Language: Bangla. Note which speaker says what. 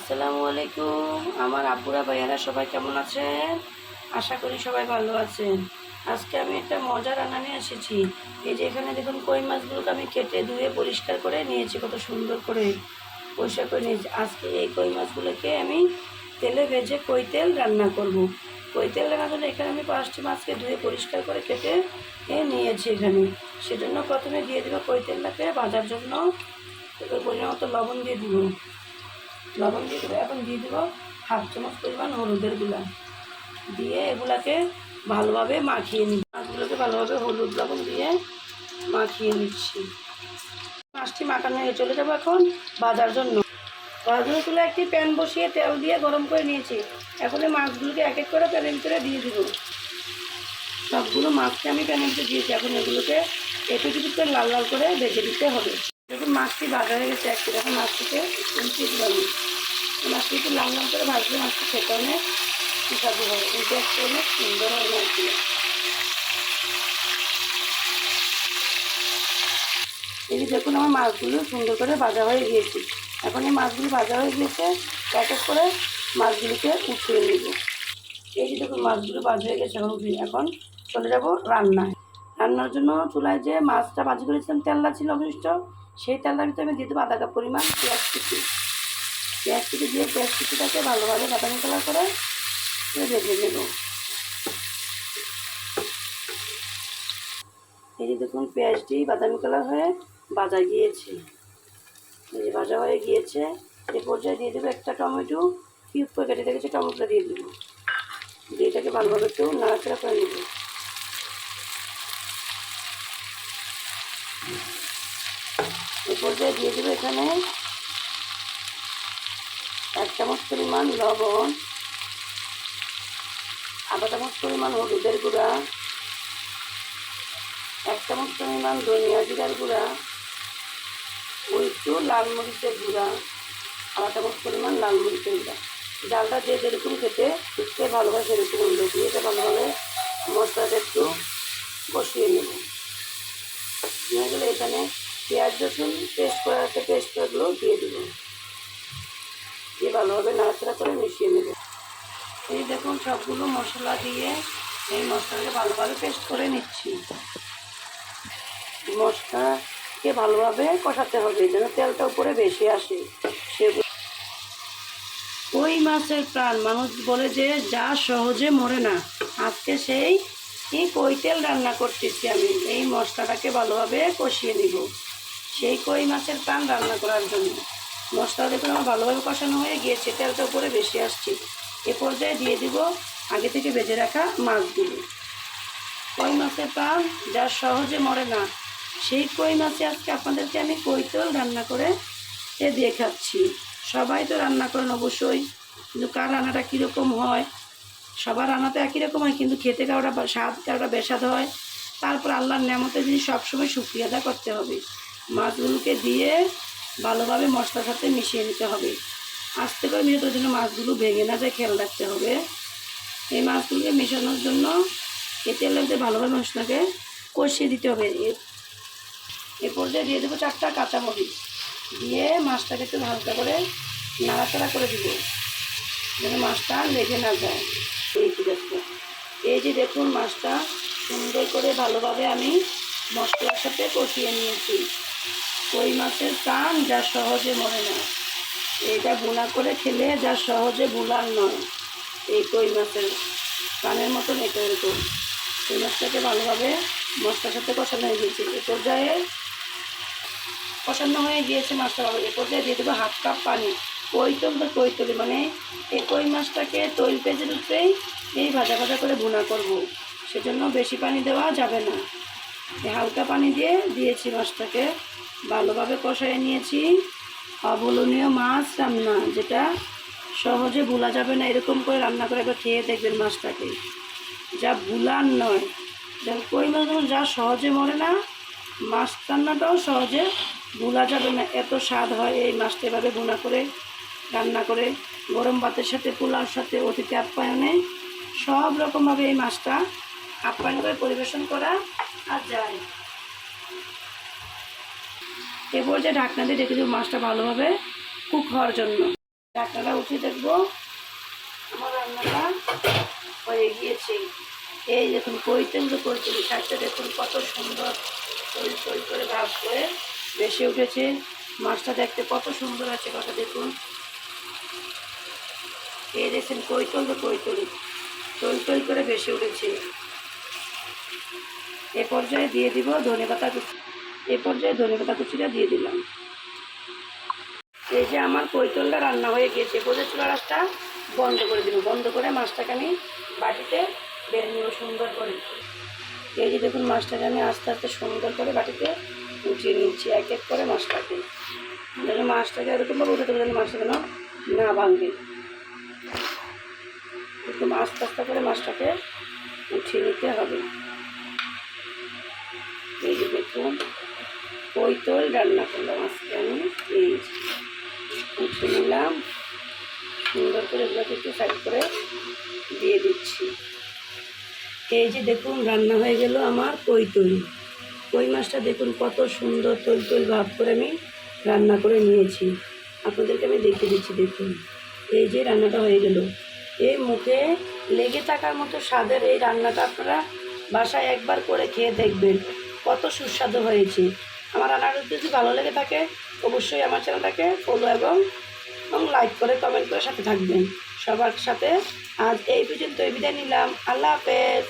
Speaker 1: আসসালামু আলাইকুম। আমার আব্বুরা ভাইয়ারা সবাই কেমন আছেন? আশা করি সবাই ভালো আছেন। আজকে আমি একটা মজার রান্না নিয়ে এসেছি। এই যে এখানে দেখুন কই মাছগুলোকে আমি কেটে ধুয়ে পরিষ্কার করে নিয়েছি, কত সুন্দর করে পরিষ্কার করে নিয়েছি। আজকে এই কই মাছগুলোকে আমি তেলে ভেজে কই তেল রান্না করব। কই তেল রান্নার জন্য এখানে আমি 5টি মাছকে ধুয়ে পরিষ্কার করে কেটে নিয়েছি এখানে। সেজন্য প্রথমে দিয়ে দেবো কই তেলটাকে ভাজার জন্য পরিমাণ মতো লবণ দিয়ে দিব। লবণ দিয়ে দেবো। এখন দিয়ে দেবো 1/2 চামচ পরিমাণ হলুদের গুঁড়া দিয়ে এগুলাকে ভালোভাবে মাখিয়ে নিই। মাছগুলোকে ভালোভাবে হলুদ লবণ দিয়ে মাখিয়ে নিচ্ছি। মাছটি মাখানো হয়ে চলে যাবো এখন ভাজার জন্য। ভাজার তুলে একটি প্যান বসিয়ে তেল দিয়ে গরম করে নিয়েছি। এখন এই মাছগুলোকে এক এক করে প্যানের ভিতরে দিয়ে দেবো। সবগুলো মাছকে আমি প্যানের ভিতরে দিয়েছি। এখন এগুলোকে একটু কিছু করে লাল লাল করে ভেজে দিতে হবে। দেখুন মাছটি ভাজা হয়ে গেছে। একটু এখন মাছটিকে উল্টিয়ে দিলাম। মাছটি একটু লাল লাল করে ভাজলে মাছটি খেতে অনেক সুস্বাদু হয়, কিন্তু একটু অনেক সুন্দর হয় মাছগুলো। এই যে দেখুন আমার মাছগুলো সুন্দর করে ভাজা হয়ে গিয়েছে। এখন এই মাছগুলো ভাজা হয়ে গিয়েছে, এক এক করে মাছগুলিকে উঠিয়ে নেব। এই যে দেখুন মাছগুলো ভাজা হয়ে গেছে। এখন চলে যাব রান্নায়। রান্নার জন্য চুলায় যে মাছটা ভাজি করেছিলাম তেলটা ছিল অবশিষ্ট, সেই তেলটার ভিতরে আমি দিয়ে দেবো আধা কাপ পরিমাণ পেঁয়াজ কুচি। পেঁয়াজ কুচি দিয়ে পেঁয়াজ কুচিটাকে ভালোভাবে বাদামি কালার করে ভেজে নেব। এই যে দেখুন পেঁয়াজটি বাদামি কালার হয়ে ভাজা গিয়েছে। এই যে ভাজা হয়ে গিয়েছে। এই পর্যায়ে দিয়ে দেবো একটা টমেটো কিউব করে কেটে রেখেছি, টমেটোটা দিয়ে দেবো। দিয়ে এটাকে ভালোভাবে একটু নাড়াচাড়া করে নেব। এই পর্যায়ে দিয়ে দেবো এখানে 1 চামচ পরিমাণ লবণ, আধা চামচ পরিমাণ হলুদের গুঁড়া, 1 চামচ পরিমাণ ধনিয়া জিরার গুঁড়া, একটু লাল মরিচের গুঁড়া, আধা চামচ পরিমাণ লাল মরিচের গুঁড়া। ডালটা যে যেরকম খেতে সে ভালোভাবে সেরকম দিয়ে এটা ভালোভাবে মশলাটা একটু কষিয়ে নেব। নিয়ে গেলে এখানে পেঁয়াজ রসুন পেস্ট করা আছে, পেস্ট করাগুলো দিয়ে দেবো। দিয়ে ভালোভাবে নাড়াচাড়া করে মিশিয়ে নেব। এই দেখুন সবগুলো মশলা দিয়ে এই মশলাকে ভালোভাবে পেস্ট করে নিচ্ছি। মশলাকে ভালোভাবে কষাতে হবে যেন তেলটা উপরে বেশি আসে। কই মাছের প্রাণ, মানুষ বলে যে যা সহজে মরে না। আজকে সেই কই তেল রান্না করতেছি আমি। এই মশলাটাকে ভালোভাবে কষিয়ে নিব সেই কই মাছের প্রাণ রান্না করার জন্য। মশলা দেখুন আমার ভালোভাবে কষানো হয়ে গিয়েছে, তেলটা উপরে বেশি আসছে। এ পর্যায়ে দিয়ে দিব আগে থেকে ভেজে রাখা মাছগুলো। কই মাছের প্রাণ যা সহজে মরে না, সেই কই মাছে আজকে আপনাদেরকে আমি কই তেল রান্না করে দিয়ে খাচ্ছি। সবাই তো রান্না করেন অবশ্যই, কিন্তু কার রান্নাটা কীরকম হয়, সবার রান্না তো একই রকম হয়, কিন্তু খেতে কারোটা স্বাদ কারোটা বেস্বাদ হয়। তারপর আল্লাহর নেয়ামতের জিনিস সবসময় শুকরিয়া আদা করতে হবে। মাছগুলোকে দিয়ে ভালোভাবে মশলার সাথে মিশিয়ে নিতে হবে। আস্তে করে মিশানোর জন্য মাছগুলো ভেঙে না যায় খেয়াল রাখতে হবে। এই মাছগুলোকে মেশানোর জন্য এই তেলের মধ্যে ভালোভাবে মশলাকে কষিয়ে দিতে হবে। এ পর্যায়ে দিয়ে দেবো 4টা কাঁচামরিচ দিয়ে মাছটাকে একটু হালকা করে নাড়াচাড়া করে দিব যেন মাছটা লেগে না যায়। এই যে দেখুন মাছটা সুন্দর করে ভালোভাবে আমি মশলার সাথে কষিয়ে নিয়েছি। কই মাছের প্রাণ যা সহজে মরে না, এটা ভুনা করে খেলে যা সহজে ভুলার নয়। এই কই মাছের প্রাণের মতন এটা এরকম। কই মাছটাকে ভালোভাবে মশলার সাথে কষানো হয়ে গিয়েছে। এ পর্যায়ে কষানো হয়ে গিয়েছে মাছটা ভালো। এ পর্যায়ে দিয়ে দেবো 1/2 কাপ পানি। কই তলি মানে এই কই মাছটাকে তৈল পেঁচের উপরেই এই ভাজা ভাজা করে ভুনা করব, সেজন্য বেশি পানি দেওয়া যাবে না। এই হালকা পানি দিয়ে দিয়েছি, মাছটাকে ভালোভাবে কষাইয়ে নিয়েছি। অবলনীয় মাছ রান্না, যেটা সহজে ভুলা যাবে না, এরকম করে রান্না করে একবার খেয়ে দেখবেন মাছটাকে, যা ভুলার নয়। যেমন কই মাছ যা সহজে মরে না, মাছ রান্নাটাও সহজে ভুলা যাবে না, এত স্বাদ হয় এই মাছটা এভাবে ভুনা করে রান্না করে। গরম ভাতের সাথে, পোলাওর সাথে, অতিথি আপ্যায়নে সব রকমভাবে এই মাছটা আপ্যায়ন করে পরিবেশন করা আর যায়। এ পর্যায়ে ঢাকনা দিয়ে রেখে দেবো মাছটা ভালোভাবে কুক হওয়ার জন্য। ঢাকনাটা উঠিয়ে দেখবো আমার রান্নাটা হয়ে গিয়েছে। এই দেখুন কইতেল শাকটা দেখুন কত সুন্দর তৈরি করে ভাগ করে ভেসে উঠেছে। মাছটা দেখতে কত সুন্দর আছে কথা দেখুন। এই দেখছেন তৈরি করে ভেসে উঠেছে। এ পর্যায়ে দিয়ে দিব ধনেপাতা কুচি। ধনেপাতা কুচিটা দিয়ে দিলাম। এই যে আমার কৈতলটা রান্না হয়ে গিয়েছে। বোঝা চুলার আঁচটা বন্ধ করে দিব। বন্ধ করে মাছটাকে আমি বাটিতে বেড়ে নেব সুন্দর করে। এই যে দেখুন মাছটাকে আমি আস্তে আস্তে সুন্দর করে বাটিতে উঠিয়ে নিচ্ছি এক এক করে মাছটাকে। যেন মাছটাকে এরকমভাবে উঠে দেবো যেন মাছটা যেন না ভাঙবে। একদম আস্তে আস্তে করে মাছটাকে উঠিয়ে নিতে হবে। এই যে দেখুন কৈতল রান্না করলাম আজকে আমি। এই উঠিয়ে নিলাম সুন্দর করে, এগুলোকে একটু সাইড করে দিয়ে দিচ্ছি। এই যে দেখুন রান্না হয়ে গেল আমার কই মাছটা দেখুন কত সুন্দর তৈল ভাব করে আমি রান্না করে নিয়েছি। আপনাদেরকে আমি দেখিয়ে দিচ্ছি দেখুন। এই যে রান্নাটা হয়ে গেল। এই মুখে লেগে থাকার মতো স্বাদের এই রান্নাটা আপনারা বাসায় একবার করে খেয়ে দেখবেন কত সুস্বাদু হয়েছে। আমার রান্নাটা যদি ভালো লেগে থাকে অবশ্যই আমার চ্যানেলটাকে ফলো এবং লাইক করে কমেন্ট করে সাথে থাকবেন। সবার সাথে আজ এই পর্যন্ত বিদায় নিলাম। আল্লাহ হাফেজ।